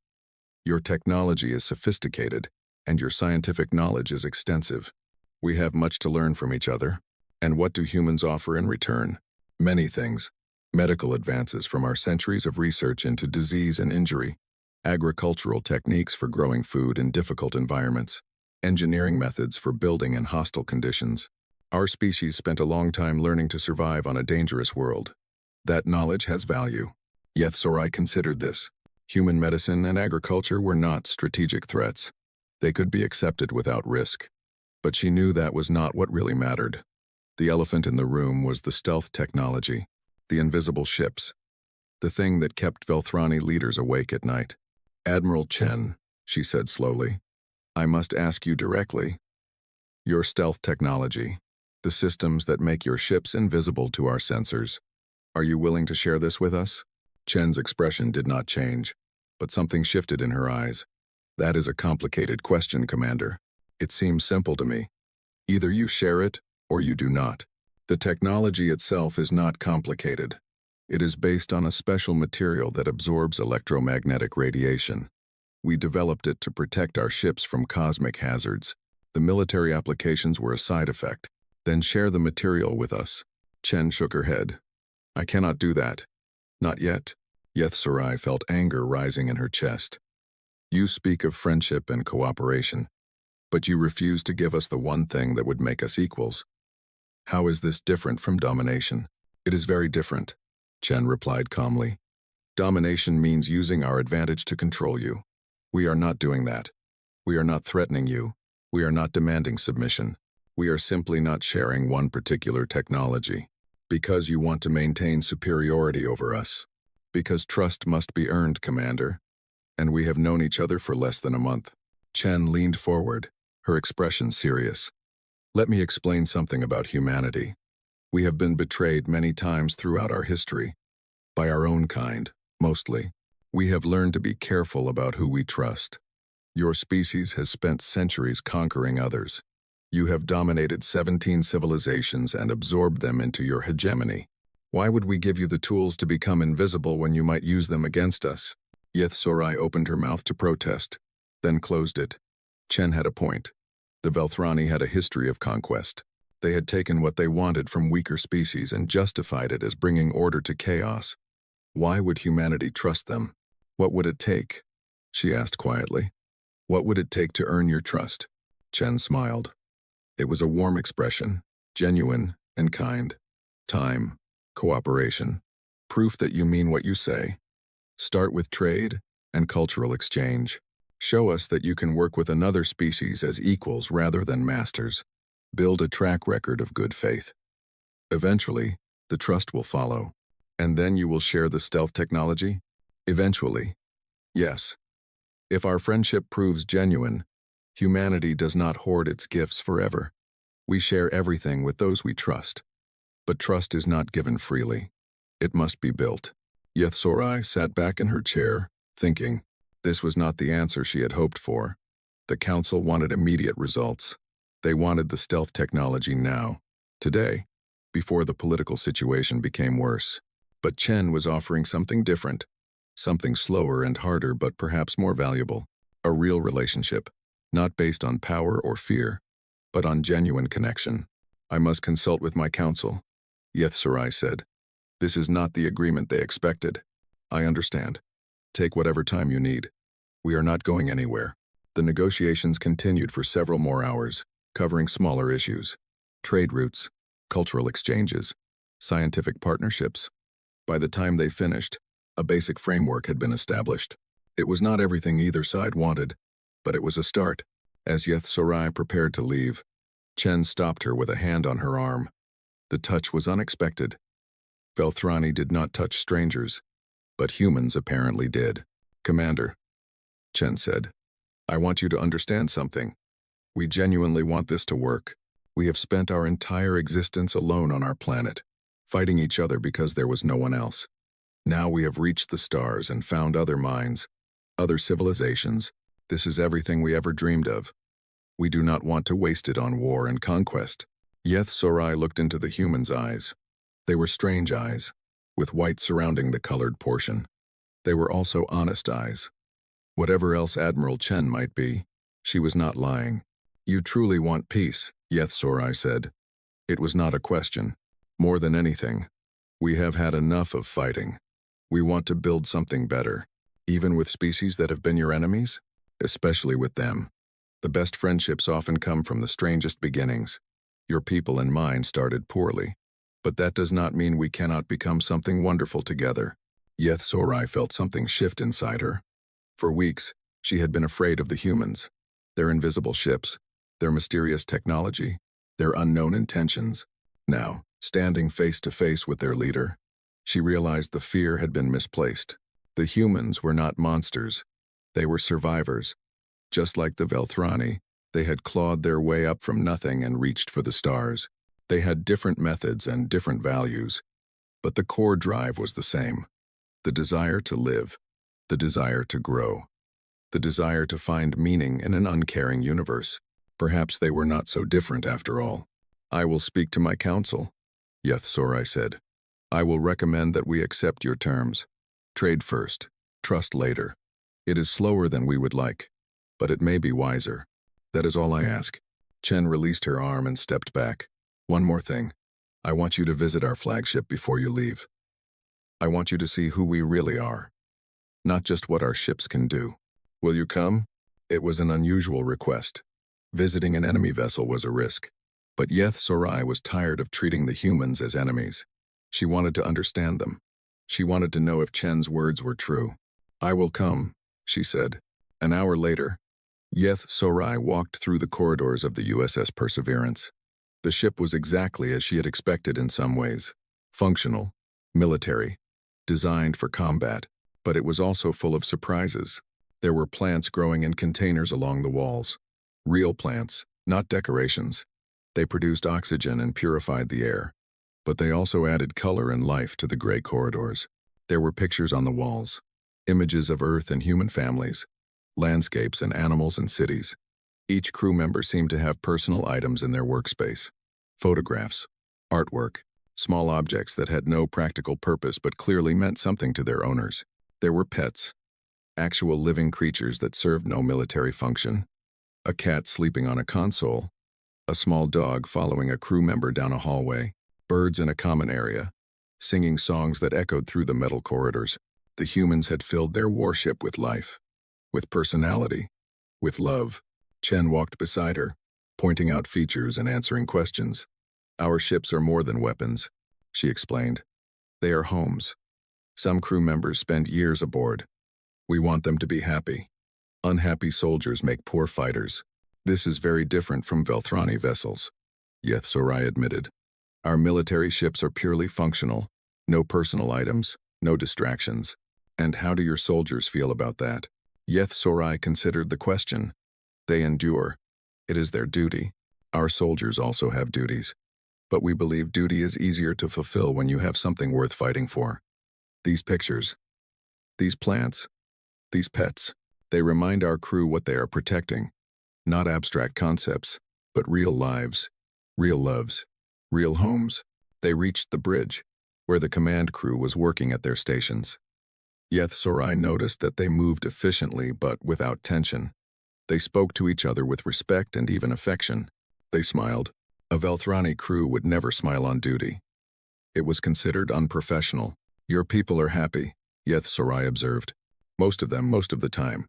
Your technology is sophisticated, and your scientific knowledge is extensive. We have much to learn from each other. And what do humans offer in return? Many things. Medical advances from our centuries of research into disease and injury, agricultural techniques for growing food in difficult environments, engineering methods for building in hostile conditions. Our species spent a long time learning to survive on a dangerous world. That knowledge has value." Yeth Sorai considered this. Human medicine and agriculture were not strategic threats. They could be accepted without risk. But she knew that was not what really mattered. The elephant in the room was the stealth technology, the invisible ships, the thing that kept Velthrani leaders awake at night. "Admiral Chen," she said slowly, "I must ask you directly. Your stealth technology, the systems that make your ships invisible to our sensors, are you willing to share this with us?" Chen's expression did not change, but something shifted in her eyes. "That is a complicated question, Commander. It seems simple to me. Either you share it, or you do not. The technology itself is not complicated. It is based on a special material that absorbs electromagnetic radiation. We developed it to protect our ships from cosmic hazards. The military applications were a side effect. Then share the material with us." Chen shook her head. "I cannot do that. Not yet." Yeth Sorai felt anger rising in her chest. "You speak of friendship and cooperation, but you refuse to give us the one thing that would make us equals. How is this different from domination?" "It is very different," Chen replied calmly. "Domination means using our advantage to control you. We are not doing that. We are not threatening you. We are not demanding submission. We are simply not sharing one particular technology. Because you want to maintain superiority over us. Because trust must be earned, Commander. And we have known each other for less than a month." Chen leaned forward, her expression serious. "Let me explain something about humanity. We have been betrayed many times throughout our history. By our own kind, mostly. We have learned to be careful about who we trust. Your species has spent centuries conquering others. You have dominated 17 civilizations and absorbed them into your hegemony. Why would we give you the tools to become invisible when you might use them against us?" Yeth Sorai opened her mouth to protest, then closed it. Chen had a point. The Velthrani had a history of conquest. They had taken what they wanted from weaker species and justified it as bringing order to chaos. Why would humanity trust them? "What would it take?" she asked quietly. "What would it take to earn your trust?" Chen smiled. It was a warm expression, genuine and kind. "Time, cooperation, proof that you mean what you say. Start with trade and cultural exchange. Show us that you can work with another species as equals rather than masters. Build a track record of good faith. Eventually, the trust will follow. And then you will share the stealth technology? Eventually. Yes. If our friendship proves genuine, humanity does not hoard its gifts forever. We share everything with those we trust. But trust is not given freely. It must be built. HFY sat back in her chair, thinking. This was not the answer she had hoped for. The council wanted immediate results. They wanted the stealth technology now, today, before the political situation became worse. But Chen was offering something different, something slower and harder but perhaps more valuable. A real relationship, not based on power or fear, but on genuine connection. I must consult with my council, HFY said. This is not the agreement they expected. I understand. Take whatever time you need. We are not going anywhere. The negotiations continued for several more hours, covering smaller issues. Trade routes, cultural exchanges, scientific partnerships. By the time they finished, a basic framework had been established. It was not everything either side wanted, but it was a start. As HFY prepared to leave, Chen stopped her with a hand on her arm. The touch was unexpected. Velthrani did not touch strangers, but humans apparently did. Commander, Chen said, I want you to understand something. We genuinely want this to work. We have spent our entire existence alone on our planet, fighting each other because there was no one else. Now we have reached the stars and found other minds, other civilizations. This is everything we ever dreamed of. We do not want to waste it on war and conquest. HFY looked into the humans' eyes. They were strange eyes, with white surrounding the colored portion. They were also honest eyes. Whatever else Admiral Chen might be, she was not lying. You truly want peace, HFY said. It was not a question. More than anything, we have had enough of fighting. We want to build something better, even with species that have been your enemies, especially with them. The best friendships often come from the strangest beginnings. Your people and mine started poorly. But that does not mean we cannot become something wonderful together. HFY felt something shift inside her. For weeks, she had been afraid of the humans, their invisible ships, their mysterious technology, their unknown intentions. Now, standing face to face with their leader, she realized the fear had been misplaced. The humans were not monsters. They were survivors. Just like the Velthrani, they had clawed their way up from nothing and reached for the stars. They had different methods and different values, but the core drive was the same. The desire to live, the desire to grow, the desire to find meaning in an uncaring universe. Perhaps they were not so different after all. I will speak to my council, HFY said. I will recommend that we accept your terms. Trade first, trust later. It is slower than we would like, but it may be wiser. That is all I ask. Chen released her arm and stepped back. One more thing. I want you to visit our flagship before you leave. I want you to see who we really are, not just what our ships can do. Will you come? It was an unusual request. Visiting an enemy vessel was a risk, but HFY was tired of treating the humans as enemies. She wanted to understand them. She wanted to know if Chen's words were true. I will come, she said. An hour later, HFY walked through the corridors of the USS Perseverance. The ship was exactly as she had expected in some ways. Functional, military, designed for combat, but it was also full of surprises. There were plants growing in containers along the walls. Real plants, not decorations. They produced oxygen and purified the air, but they also added color and life to the gray corridors. There were pictures on the walls, images of Earth and human families, landscapes and animals and cities. Each crew member seemed to have personal items in their workspace. Photographs, artwork, small objects that had no practical purpose but clearly meant something to their owners. There were pets, actual living creatures that served no military function. A cat sleeping on a console, a small dog following a crew member down a hallway, birds in a common area, singing songs that echoed through the metal corridors. The humans had filled their warship with life, with personality, with love. Chen walked beside her, pointing out features and answering questions. Our ships are more than weapons, she explained. They are homes. Some crew members spend years aboard. We want them to be happy. Unhappy soldiers make poor fighters. This is very different from Velthrani vessels, Yeth Sorai admitted. Our military ships are purely functional, no personal items, no distractions. And how do your soldiers feel about that? Yeth Sorai considered the question. They endure. It is their duty. Our soldiers also have duties. But we believe duty is easier to fulfill when you have something worth fighting for. These pictures, these plants, these pets, they remind our crew what they are protecting. Not abstract concepts, but real lives, real loves, real homes. They reached the bridge, where the command crew was working at their stations. Yeth Sorai noticed that they moved efficiently but without tension. They spoke to each other with respect and even affection. They smiled. A Velthrani crew would never smile on duty. It was considered unprofessional. Your people are happy, Yeth Sorai observed. Most of them, most of the time.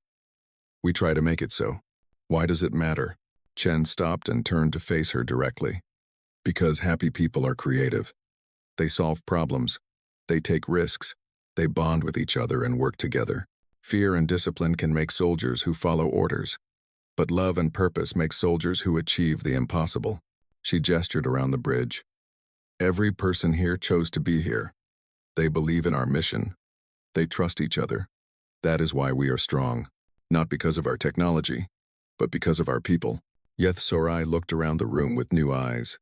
We try to make it so. Why does it matter? Chen stopped and turned to face her directly. Because happy people are creative. They solve problems. They take risks. They bond with each other and work together. Fear and discipline can make soldiers who follow orders. But love and purpose make soldiers who achieve the impossible. She gestured around the bridge. Every person here chose to be here. They believe in our mission. They trust each other. That is why we are strong. Not because of our technology, but because of our people. Yeth Sorai looked around the room with new eyes.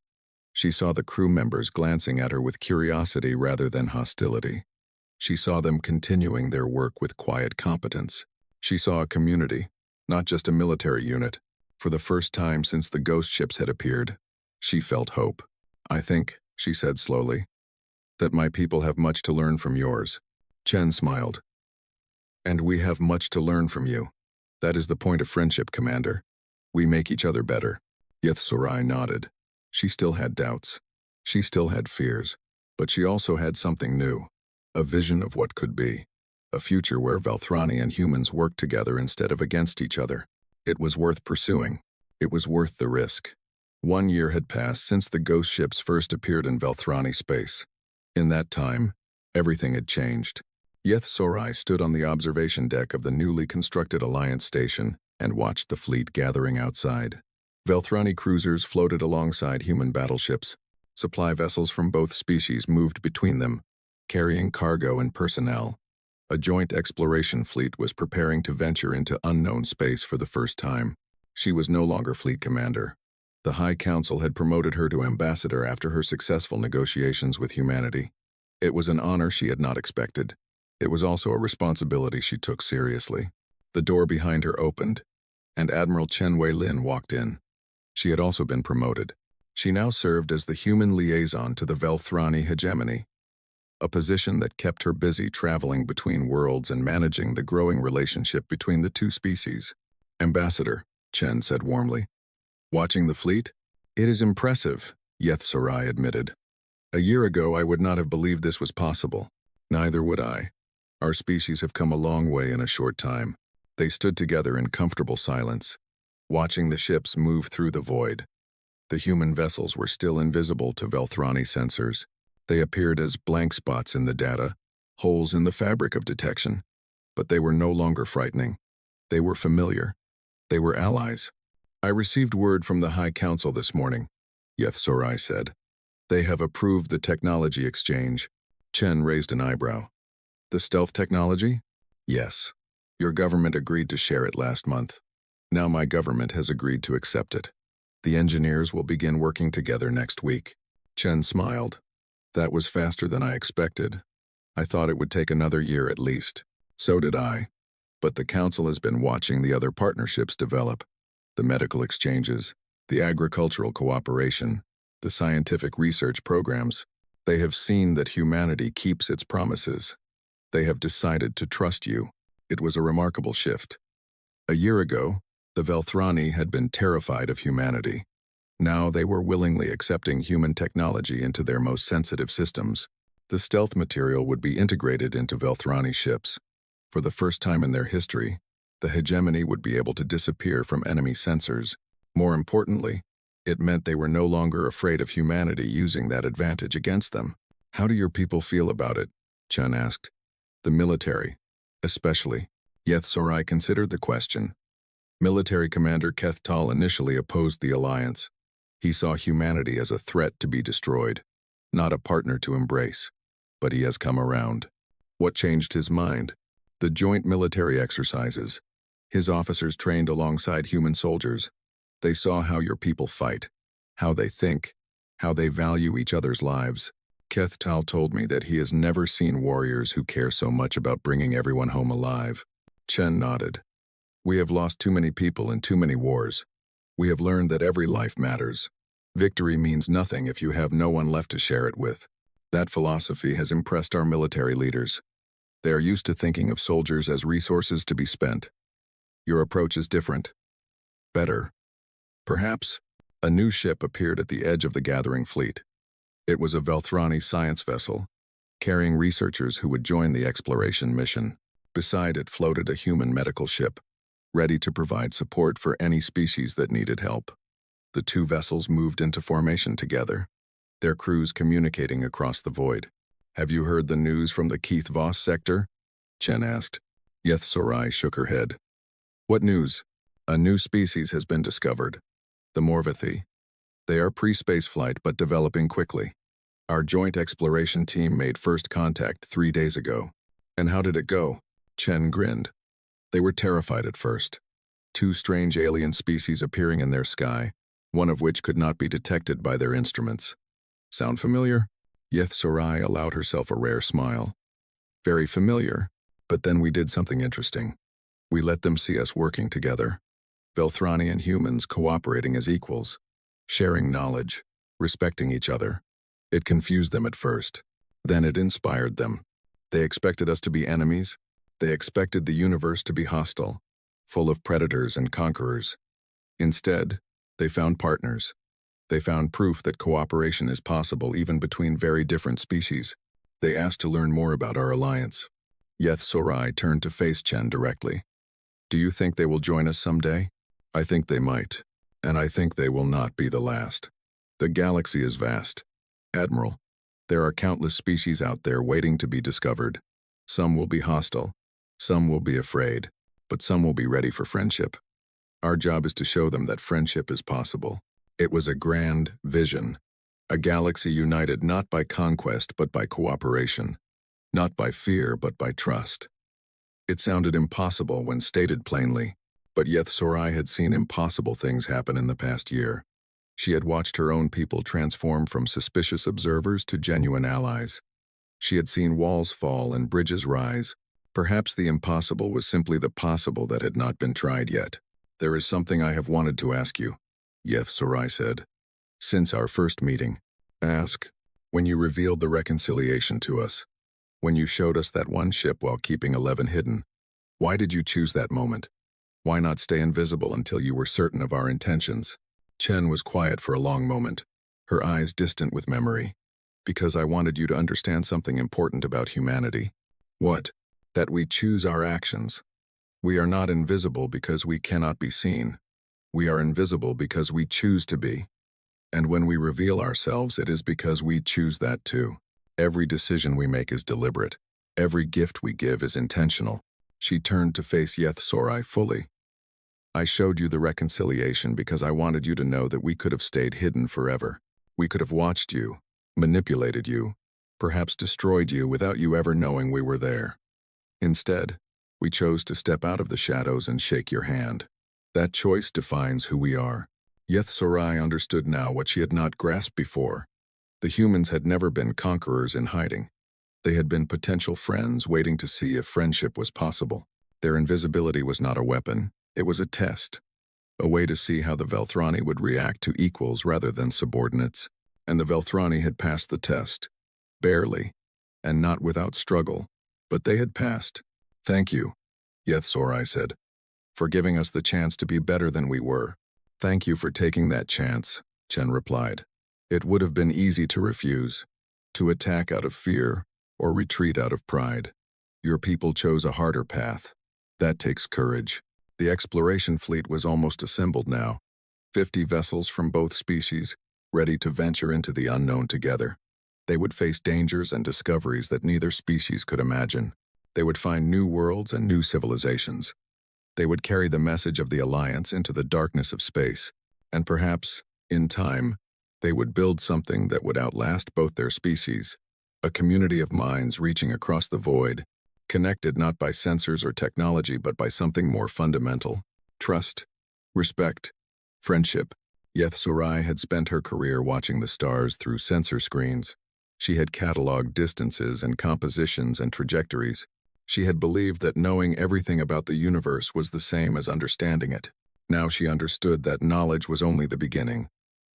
She saw the crew members glancing at her with curiosity rather than hostility. She saw them continuing their work with quiet competence. She saw a community, not just a military unit. For the first time since the ghost ships had appeared, she felt hope. I think, she said slowly, that my people have much to learn from yours. Chen smiled. And we have much to learn from you. That is the point of friendship, Commander. We make each other better. Yeth Sorai nodded. She still had doubts. She still had fears. But she also had something new. A vision of what could be. A future where Velthrani and humans worked together instead of against each other. It was worth pursuing. It was worth the risk. 1 year had passed since the ghost ships first appeared in Velthrani space. In that time, everything had changed. Yeth Sorai stood on the observation deck of the newly constructed Alliance station and watched the fleet gathering outside. Velthrani cruisers floated alongside human battleships. Supply vessels from both species moved between them, carrying cargo and personnel. A joint exploration fleet was preparing to venture into unknown space for the first time. She was no longer fleet commander. The High Council had promoted her to ambassador after her successful negotiations with humanity. It was an honor she had not expected. It was also a responsibility she took seriously. The door behind her opened, and Admiral Chen Wei-Lin walked in. She had also been promoted. She now served as the human liaison to the Velthrani hegemony, a position that kept her busy traveling between worlds and managing the growing relationship between the two species. Ambassador, Chen said warmly. Watching the fleet? It is impressive, Yeth Sorai admitted. A year ago I would not have believed this was possible. Neither would I. Our species have come a long way in a short time. They stood together in comfortable silence, watching the ships move through the void. The human vessels were still invisible to Velthrani sensors. They appeared as blank spots in the data, holes in the fabric of detection. But they were no longer frightening. They were familiar. They were allies. I received word from the High Council this morning, Yeth Sorai said. They have approved the technology exchange. Chen raised an eyebrow. The stealth technology? Yes. Your government agreed to share it last month. Now my government has agreed to accept it. The engineers will begin working together next week. Chen smiled. That was faster than I expected. I thought it would take another year at least. So did I. But the Council has been watching the other partnerships develop. The medical exchanges, the agricultural cooperation, the scientific research programs. They have seen that humanity keeps its promises. They have decided to trust you. It was a remarkable shift. A year ago, the Velthrani had been terrified of humanity. Now they were willingly accepting human technology into their most sensitive systems. The stealth material would be integrated into Velthrani ships. For the first time in their history, the hegemony would be able to disappear from enemy sensors. More importantly, it meant they were no longer afraid of humanity using that advantage against them. How do your people feel about it? Chen asked. The military, especially. Yeth Sorai considered the question. Military Commander Kethtal initially opposed the alliance. He saw humanity as a threat to be destroyed, not a partner to embrace. But he has come around. What changed his mind? The joint military exercises. His officers trained alongside human soldiers. They saw how your people fight, how they think, how they value each other's lives. Kethtal told me that he has never seen warriors who care so much about bringing everyone home alive. Chen nodded. We have lost too many people in too many wars. We have learned that every life matters. Victory means nothing if you have no one left to share it with. That philosophy has impressed our military leaders. They are used to thinking of soldiers as resources to be spent. Your approach is different. Better. Perhaps. A new ship appeared at the edge of the gathering fleet. It was a Velthrani science vessel, carrying researchers who would join the exploration mission. Beside it floated a human medical ship, ready to provide support for any species that needed help. The two vessels moved into formation together, their crews communicating across the void. Have you heard the news from the Keith Voss sector? Chen asked. Yeth Sorai shook her head. What news? A new species has been discovered. The Morvathi. They are pre-space flight but developing quickly. Our joint exploration team made first contact 3 days ago. And how did it go? Chen grinned. They were terrified at first. 2 strange alien species appearing in their sky, one of which could not be detected by their instruments. Sound familiar? Yeth Sorai allowed herself a rare smile. Very familiar, but then we did something interesting. We let them see us working together. Velthrani and humans cooperating as equals, sharing knowledge, respecting each other. It confused them at first. Then it inspired them. They expected us to be enemies. They expected the universe to be hostile, full of predators and conquerors. Instead, they found partners. They found proof that cooperation is possible even between very different species. They asked to learn more about our alliance. Yeth Sorai turned to face Chen directly. Do you think they will join us someday? I think they might, and I think they will not be the last. The galaxy is vast. Admiral, there are countless species out there waiting to be discovered. Some will be hostile, some will be afraid, but some will be ready for friendship. Our job is to show them that friendship is possible. It was a grand vision, a galaxy united not by conquest but by cooperation, not by fear but by trust. It sounded impossible when stated plainly, but Yeth Sorai had seen impossible things happen in the past year. She had watched her own people transform from suspicious observers to genuine allies. She had seen walls fall and bridges rise. Perhaps the impossible was simply the possible that had not been tried yet. There is something I have wanted to ask you, Yeth Sorai said. Since our first meeting. Ask. When you revealed the reconciliation to us. When you showed us that one ship while keeping 11 hidden. Why did you choose that moment? Why not stay invisible until you were certain of our intentions? Chen was quiet for a long moment, her eyes distant with memory. Because I wanted you to understand something important about humanity. What? That we choose our actions. We are not invisible because we cannot be seen. We are invisible because we choose to be. And when we reveal ourselves, it is because we choose that too. Every decision we make is deliberate. Every gift we give is intentional. She turned to face Yeth Sorai fully. I showed you the reconciliation because I wanted you to know that we could have stayed hidden forever. We could have watched you, manipulated you, perhaps destroyed you without you ever knowing we were there. Instead, we chose to step out of the shadows and shake your hand. That choice defines who we are. Yeth Sorai understood now what she had not grasped before. The humans had never been conquerors in hiding. They had been potential friends waiting to see if friendship was possible. Their invisibility was not a weapon, it was a test. A way to see how the Velthrani would react to equals rather than subordinates. And the Velthrani had passed the test. Barely, and not without struggle. But they had passed. Thank you, Yeth Sorai said, for giving us the chance to be better than we were. Thank you for taking that chance, Chen replied. It would have been easy to refuse, to attack out of fear, or retreat out of pride. Your people chose a harder path. That takes courage. The exploration fleet was almost assembled now, 50 vessels from both species, ready to venture into the unknown together. They would face dangers and discoveries that neither species could imagine. They would find new worlds and new civilizations. They would carry the message of the Alliance into the darkness of space, and perhaps, in time, they would build something that would outlast both their species, a community of minds reaching across the void, connected not by sensors or technology but by something more fundamental: trust, respect, friendship. Yeth-Sarai had spent her career watching the stars through sensor screens. She had cataloged distances and compositions and trajectories. She had believed that knowing everything about the universe was the same as understanding it. Now she understood that knowledge was only the beginning.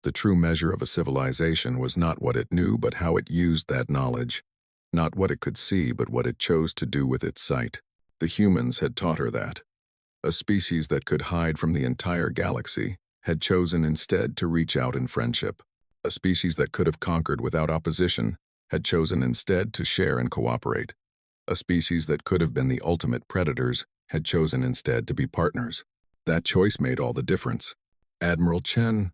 The true measure of a civilization was not what it knew but how it used that knowledge. Not what it could see but what it chose to do with its sight. The humans had taught her that. A species that could hide from the entire galaxy had chosen instead to reach out in friendship. A species that could have conquered without opposition had chosen instead to share and cooperate. A species that could have been the ultimate predators had chosen instead to be partners. That choice made all the difference. "Admiral Chen,"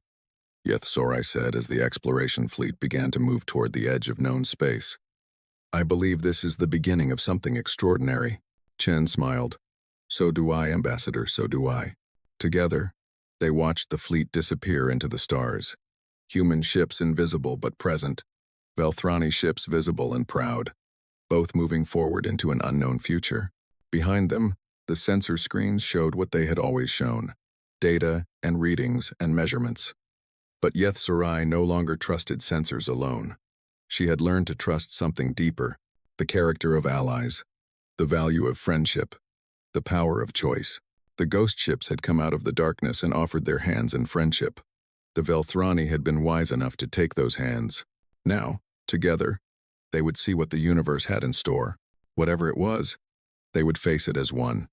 Yeth-Sarai said as the exploration fleet began to move toward the edge of known space. "I believe this is the beginning of something extraordinary." Chen smiled. "So do I, Ambassador, so do I." Together, they watched the fleet disappear into the stars. Human ships invisible but present, Velthrani ships visible and proud, both moving forward into an unknown future. Behind them, the sensor screens showed what they had always shown: data and readings and measurements. But Yeth-Sarai no longer trusted sensors alone. She had learned to trust something deeper: the character of allies, the value of friendship, the power of choice. The ghost ships had come out of the darkness and offered their hands in friendship. The Velthrani had been wise enough to take those hands. Now, together, they would see what the universe had in store. Whatever it was, they would face it as one.